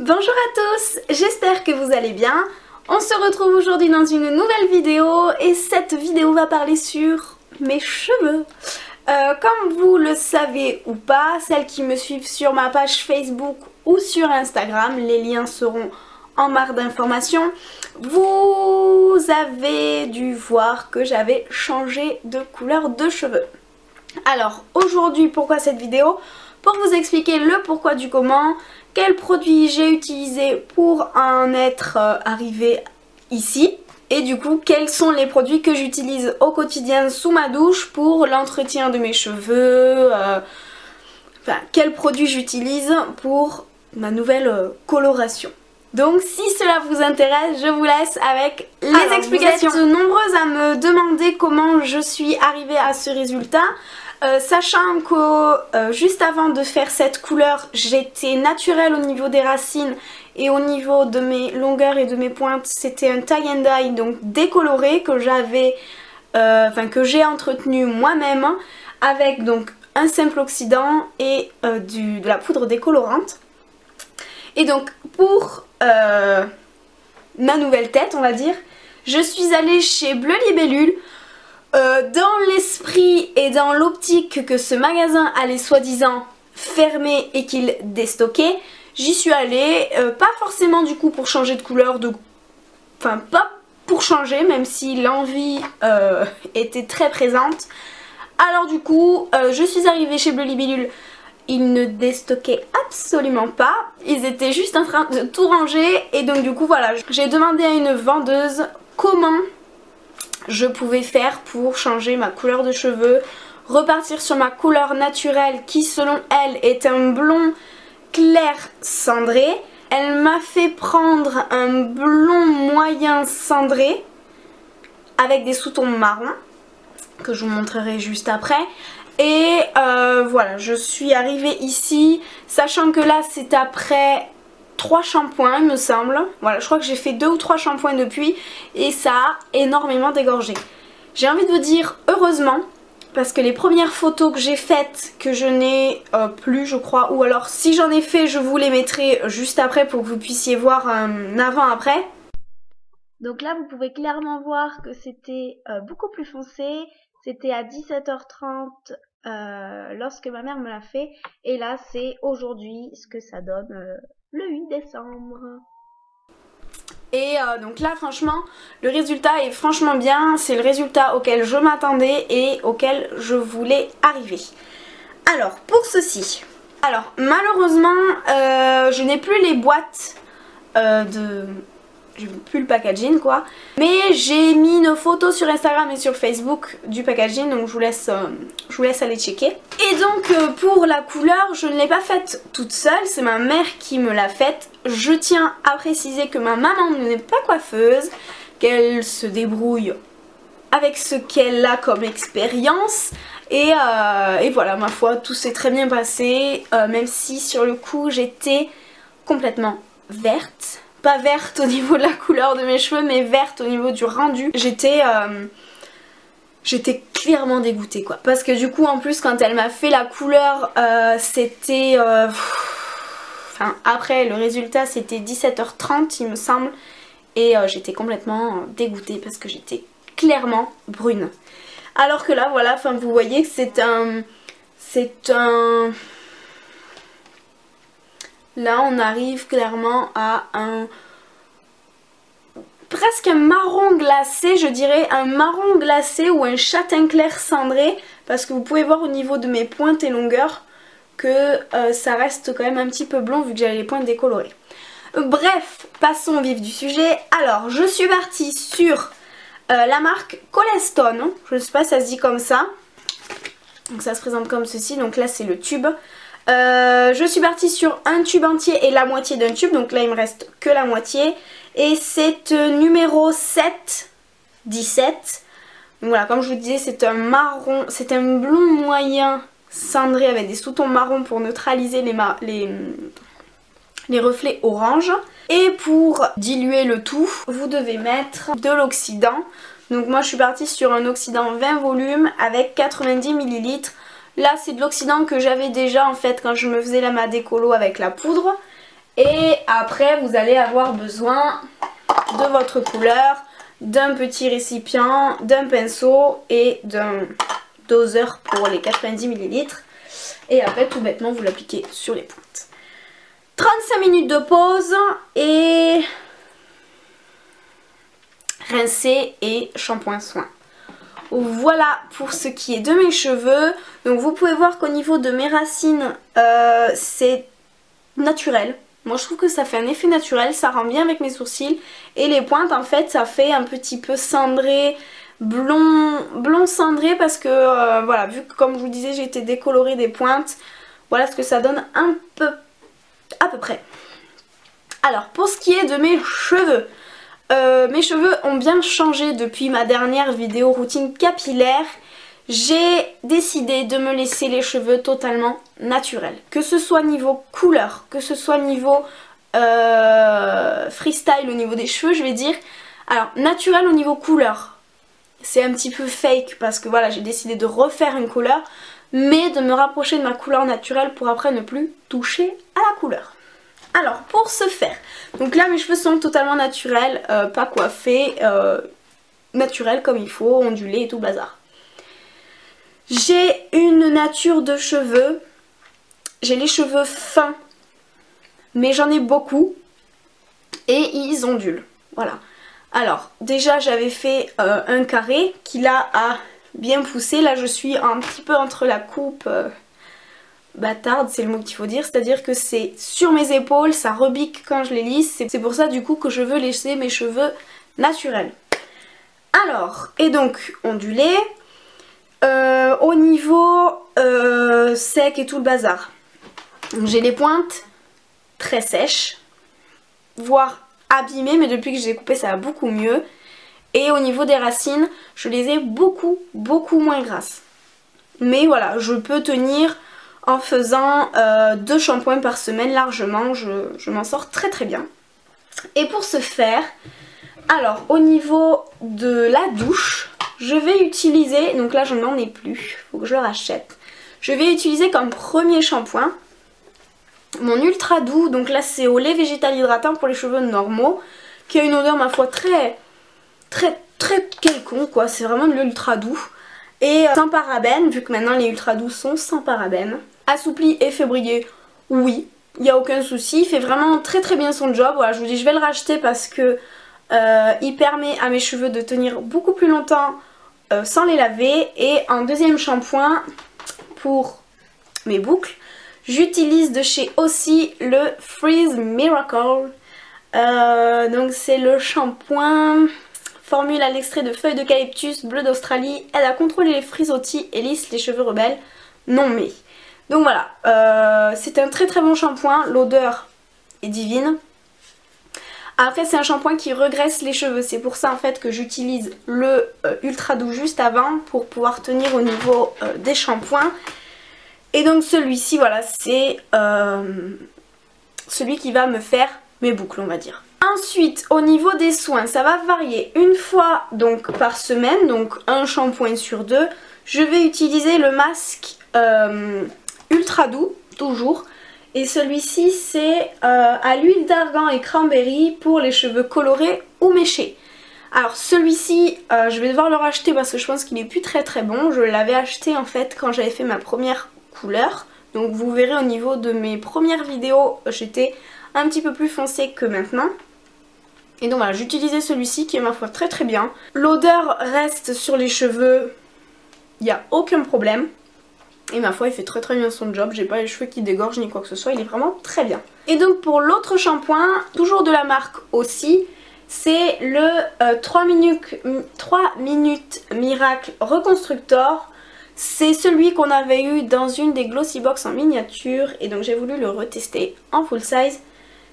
Bonjour à tous, j'espère que vous allez bien. On se retrouve aujourd'hui dans une nouvelle vidéo et cette vidéo va parler sur mes cheveux. Comme vous le savez ou pas, celles qui me suivent sur ma page Facebook ou sur Instagram, les liens seront en barre d'informations, vous avez dû voir que j'avais changé de couleur de cheveux. Alors aujourd'hui, pourquoi cette vidéo? Pour vous expliquer le pourquoi du comment, quels produits j'ai utilisé pour en être arrivé ici. Et du coup, quels sont les produits que j'utilise au quotidien sous ma douche pour l'entretien de mes cheveux. Enfin, quels produits j'utilise pour ma nouvelle coloration. Donc si cela vous intéresse, je vous laisse avec les explications. Vous êtes nombreuses à me demander comment je suis arrivée à ce résultat. Sachant que juste avant de faire cette couleur, j'étais naturelle au niveau des racines et au niveau de mes longueurs et de mes pointes, c'était un tie and dye, donc décoloré, que j'avais, que j'ai entretenu moi-même avec donc un simple oxydant et de la poudre décolorante. Et donc pour ma nouvelle tête, on va dire, je suis allée chez Bleu Libellule. Dans l'esprit et dans l'optique que ce magasin allait soi-disant fermer et qu'il déstockait, j'y suis allée, pas forcément du coup pour changer de couleur, enfin pas pour changer, même si l'envie était très présente. Alors du coup, je suis arrivée chez Bleu Libellule, ils ne déstockaient absolument pas, ils étaient juste en train de tout ranger et donc du coup voilà, j'ai demandé à une vendeuse comment je pouvais faire pour changer ma couleur de cheveux, repartir sur ma couleur naturelle qui selon elle est un blond clair cendré. Elle m'a fait prendre un blond moyen cendré avec des sous-tons marrons que je vous montrerai juste après. Et voilà, je suis arrivée ici, sachant que là c'est après 3 shampoings il me semble. Voilà, je crois que j'ai fait 2 ou 3 shampoings depuis et ça a énormément dégorgé. J'ai envie de vous dire heureusement, parce que les premières photos que j'ai faites, que je n'ai plus je crois, ou alors si j'en ai fait je vous les mettrai juste après pour que vous puissiez voir un avant-après. Donc là vous pouvez clairement voir que c'était beaucoup plus foncé, c'était à 17h30 lorsque ma mère me l'a fait et là c'est aujourd'hui ce que ça donne le 8 décembre. Et donc là franchement le résultat est franchement bien, c'est le résultat auquel je m'attendais et auquel je voulais arriver. Alors pour ceci, alors malheureusement je n'ai plus les boîtes j'ai plus le packaging quoi, mais j'ai mis une photo sur Instagram et sur Facebook du packaging, donc je vous laisse aller checker. Et donc pour la couleur, je ne l'ai pas faite toute seule, c'est ma mère qui me l'a faite. Je tiens à préciser que ma maman n'est pas coiffeuse, qu'elle se débrouille avec ce qu'elle a comme expérience et voilà, ma foi, tout s'est très bien passé, même si sur le coup j'étais complètement verte. Pas verte au niveau de la couleur de mes cheveux, mais verte au niveau du rendu. J'étais clairement dégoûtée quoi. Parce que du coup en plus quand elle m'a fait la couleur c'était... Enfin après le résultat c'était 17h30 il me semble. Et j'étais complètement dégoûtée parce que j'étais clairement brune. Alors que là voilà, enfin vous voyez que c'est un... Là on arrive clairement à un... presque un marron glacé, je dirais un marron glacé ou un châtain clair cendré. Parce que vous pouvez voir au niveau de mes pointes et longueurs que ça reste quand même un petit peu blond vu que j'ai les pointes décolorées. Bref, passons au vif du sujet. Alors je suis partie sur la marque Colestone, je ne sais pas si ça se dit comme ça. Donc ça se présente comme ceci, donc là c'est le tube. Je suis partie sur un tube entier et la moitié d'un tube, donc là il me reste que la moitié. Et c'est numéro 7-17. Donc voilà, comme je vous disais, c'est un marron, c'est un blond moyen cendré avec des sous-tons marron pour neutraliser les reflets orange. Et pour diluer le tout, vous devez mettre de l'oxydant. Donc moi je suis partie sur un oxydant 20 volumes avec 90 ml. Là c'est de l'oxydant que j'avais déjà en fait quand je me faisais ma décolo avec la poudre. Et après vous allez avoir besoin de votre couleur, d'un petit récipient, d'un pinceau et d'un doseur pour les 90 ml. Et après tout bêtement vous l'appliquez sur les pointes. 35 minutes de pause et rincer et shampoing soin. Voilà pour ce qui est de mes cheveux. Donc vous pouvez voir qu'au niveau de mes racines c'est naturel. Moi je trouve que ça fait un effet naturel, ça rend bien avec mes sourcils. Et les pointes en fait ça fait un petit peu cendré, blond cendré parce que voilà, vu que comme je vous disais j'ai été décolorée des pointes, voilà ce que ça donne un peu, à peu près. Alors pour ce qui est de mes cheveux ont bien changé depuis ma dernière vidéo routine capillaire. J'ai décidé de me laisser les cheveux totalement naturels. Que ce soit niveau couleur, que ce soit niveau freestyle au niveau des cheveux je vais dire. Alors naturel au niveau couleur, c'est un petit peu fake parce que voilà j'ai décidé de refaire une couleur. Mais de me rapprocher de ma couleur naturelle pour après ne plus toucher à la couleur. Alors pour ce faire, donc là mes cheveux sont totalement naturels, pas coiffés, naturels comme il faut, ondulés et tout bazar. J'ai une nature de cheveux, j'ai les cheveux fins, mais j'en ai beaucoup et ils ondulent, voilà. Alors déjà j'avais fait un carré qui là a bien poussé, là je suis un petit peu entre la coupe... bâtarde, c'est le mot qu'il faut dire, c'est-à-dire que c'est sur mes épaules, ça rebique quand je les lisse, c'est pour ça du coup que je veux laisser mes cheveux naturels. Alors, et donc ondulé, au niveau sec et tout le bazar, j'ai les pointes très sèches, voire abîmées, mais depuis que j'ai coupé ça va beaucoup mieux. Et au niveau des racines, je les ai beaucoup moins grasses. Mais voilà, je peux tenir... en faisant 2 shampoings par semaine largement, je m'en sors très bien. Et pour ce faire, alors au niveau de la douche, je vais utiliser, donc là je n'en ai plus, faut que je le rachète. Je vais utiliser comme premier shampoing mon ultra doux, donc là c'est au lait végétal hydratant pour les cheveux normaux, qui a une odeur ma foi très quelconque quoi, c'est vraiment de l'ultra doux. Et sans parabènes, vu que maintenant les ultra doux sont sans parabènes. Assoupli et fait briller, oui, il n'y a aucun souci, il fait vraiment très bien son job. Voilà, je vous dis je vais le racheter parce que il permet à mes cheveux de tenir beaucoup plus longtemps sans les laver. Et en deuxième shampoing pour mes boucles, j'utilise de chez Aussie le Freeze Miracle. Donc c'est le shampoing formule à l'extrait de feuilles d'eucalyptus, bleu d'Australie, aide à contrôler les frisottis et lisse les cheveux rebelles non mais. Donc voilà, c'est un très bon shampoing, l'odeur est divine. Après c'est un shampoing qui regraisse les cheveux, c'est pour ça en fait que j'utilise le ultra doux juste avant pour pouvoir tenir au niveau des shampoings. Et donc celui-ci voilà c'est celui qui va me faire mes boucles on va dire. Ensuite au niveau des soins ça va varier une fois donc par semaine, donc un shampoing sur 2. Je vais utiliser le masque ultra doux toujours et celui-ci c'est à l'huile d'argan et cranberry pour les cheveux colorés ou méchés. Alors celui-ci je vais devoir le racheter parce que je pense qu'il est plus très bon. Je l'avais acheté en fait quand j'avais fait ma première couleur, donc vous verrez au niveau de mes premières vidéos j'étais un petit peu plus foncée que maintenant. Et donc voilà, j'utilisais celui-ci qui est ma foi très bien. L'odeur reste sur les cheveux, il n'y a aucun problème. Et ma foi il fait très bien son job, j'ai pas les cheveux qui dégorgent ni quoi que ce soit, il est vraiment très bien. Et donc pour l'autre shampoing, toujours de la marque aussi, c'est le 3 minutes Miracle Reconstructor. C'est celui qu'on avait eu dans une des Glossy Box en miniature et donc j'ai voulu le retester en full size.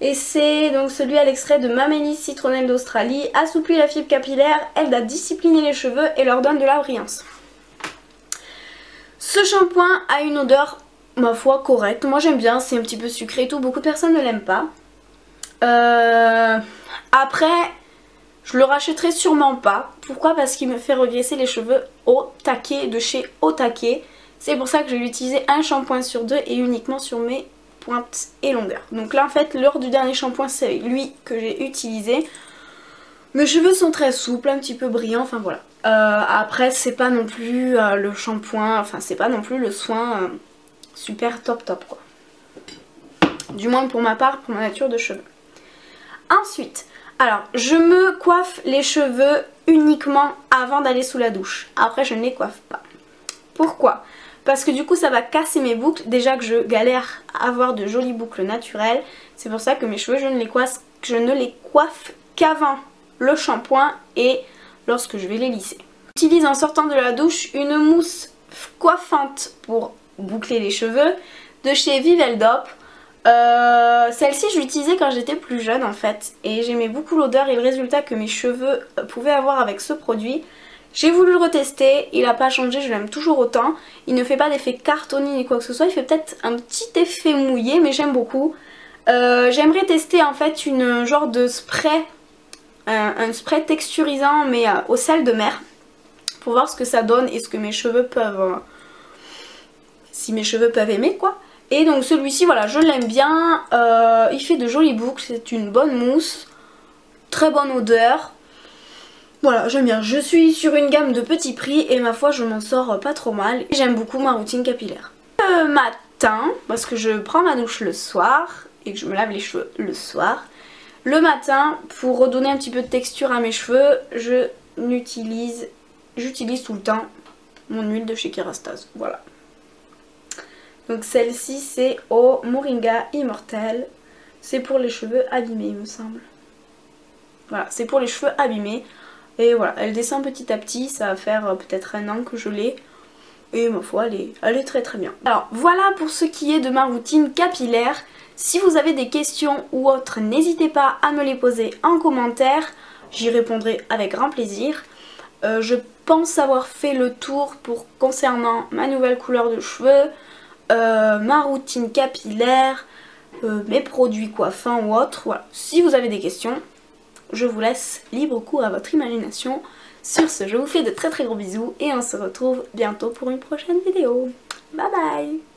Et c'est donc celui à l'extrait de Mamélis Citronnelle d'Australie, assouplit la fibre capillaire, aide à discipliner les cheveux et leur donne de la brillance. Ce shampoing a une odeur, ma foi, correcte. Moi j'aime bien, c'est un petit peu sucré et tout. Beaucoup de personnes ne l'aiment pas. Après, je le rachèterai sûrement pas. Pourquoi? Parce qu'il me fait regraisser les cheveux au taquet de chez Au Taquet. C'est pour ça que je vais utiliser un shampoing sur 2 et uniquement sur mes pointe et longueur. Donc là en fait lors du dernier shampoing c'est lui que j'ai utilisé. Mes cheveux sont très souples, un petit peu brillants, enfin voilà. Après c'est pas non plus le shampoing, enfin c'est pas non plus le soin super top quoi. Du moins pour ma part, pour ma nature de cheveux. Ensuite, alors je me coiffe les cheveux uniquement avant d'aller sous la douche. Après je ne les coiffe pas. Pourquoi ? Parce que du coup ça va casser mes boucles. Déjà que je galère à avoir de jolies boucles naturelles. C'est pour ça que mes cheveux je ne les coiffe qu'avant le shampoing et lorsque je vais les lisser. J'utilise en sortant de la douche une mousse coiffante pour boucler les cheveux de chez Viveldop. Celle-ci je l'utilisais quand j'étais plus jeune en fait et j'aimais beaucoup l'odeur et le résultat que mes cheveux pouvaient avoir avec ce produit. J'ai voulu le retester, il n'a pas changé, je l'aime toujours autant. Il ne fait pas d'effet cartonné ni quoi que ce soit, il fait peut-être un petit effet mouillé mais j'aime beaucoup. J'aimerais tester en fait une genre de spray, un spray texturisant mais au sel de mer pour voir ce que ça donne et ce que mes cheveux peuvent, si mes cheveux peuvent aimer quoi. Et donc celui-ci voilà je l'aime bien, il fait de jolies boucles, c'est une bonne mousse, très bonne odeur. Voilà j'aime bien, je suis sur une gamme de petits prix et ma foi je m'en sors pas trop mal. J'aime beaucoup ma routine capillaire. Le matin, parce que je prends ma douche le soir et que je me lave les cheveux le soir. Le matin pour redonner un petit peu de texture à mes cheveux, j'utilise tout le temps mon huile de chez Kerastase, voilà. Donc celle-ci c'est au Moringa Immortel. C'est pour les cheveux abîmés il me semble. Voilà, c'est pour les cheveux abîmés. Et voilà, elle descend petit à petit. Ça va faire peut-être 1 an que je l'ai. Et ma foi, elle est très très bien. Alors voilà pour ce qui est de ma routine capillaire. Si vous avez des questions ou autres, n'hésitez pas à me les poser en commentaire. J'y répondrai avec grand plaisir. Je pense avoir fait le tour concernant ma nouvelle couleur de cheveux. Ma routine capillaire, mes produits coiffants ou autres. Voilà. Si vous avez des questions, je vous laisse libre cours à votre imagination. Sur ce, je vous fais de très très gros bisous et on se retrouve bientôt pour une prochaine vidéo. Bye bye!